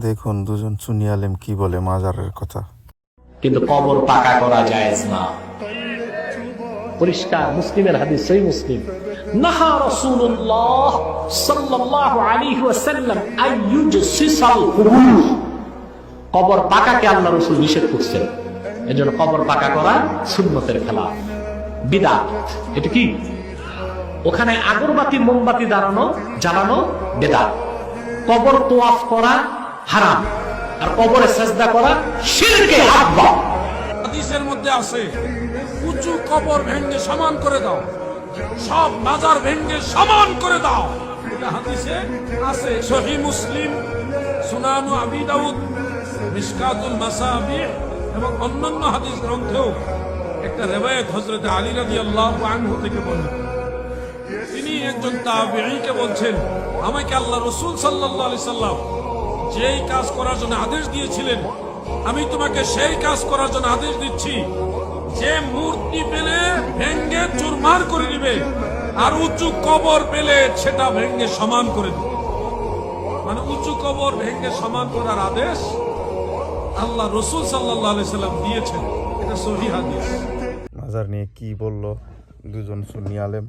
দেখুন দুজন সুন্নি আলেম কি বলে মাজারের কথা। কিন্তু কবর পাকা করা জায়েজ না। পরিষ্কার মুসলিমের হাদিস, সহিহ মুসলিম, নাহা রাসূলুল্লাহ সাল্লাল্লাহু আলাইহি ওয়াসাল্লাম আইয়ুজসিসাল কুবুর। কবর পাকাকে আল্লাহ রাসূল নিষেধ করেছেন। এজন্য কবর পাকা করা সুন্নতের খেলাফ, বিদআত। এটা কি? ওখানে আগরবাতি মোমবাতি জ্বালানো বিদআত। কবর তোয়াফ করা হারাম, আর কবরে সিজদা করা শিরকে আকবার। হাদিসের মধ্যে আছে উঁচু কবর ভেঙে সমান করে দাও, সব মাজার ভেঙে সমান করে দাও। এটা হাদিসে আছে, সহিহ মুসলিম, সুনান আবি দাউদ, মিশকাতুল মাসাবিহ এবং অন্যান্য হাদিস গ্রন্থেও একটা রিওয়ায়াত হযরত আলী রাদিয়াল্লাহু আনহু থেকে বর্ণিত। তিনি একজন তাবেঈকে বলছেন, আমাকে আল্লাহ রাসূল সাল্লাল্লাহু আলাইহি সাল্লাম যেই কাজ করার জন্য আদেশ দিয়েছিলেন, আমি তোমাকে সেই কাজ করার জন্য আদেশ দিচ্ছি যে মূর্তি পেলে ভেঙ্গে চুরমার করে দিবে, আর উঁচু কবর পেলে সেটা ভেঙ্গে সমান করে দিবে। মানে উঁচু কবর ভেঙ্গে সমান করার আদেশ আল্লাহ রাসূল সাল্লাল্লাহু আলাইহি সাল্লাম দিয়েছেন। এটা সহিহ হাদিস। মাজার নিয়ে কি বললো দুজন সুন্নি আলেম।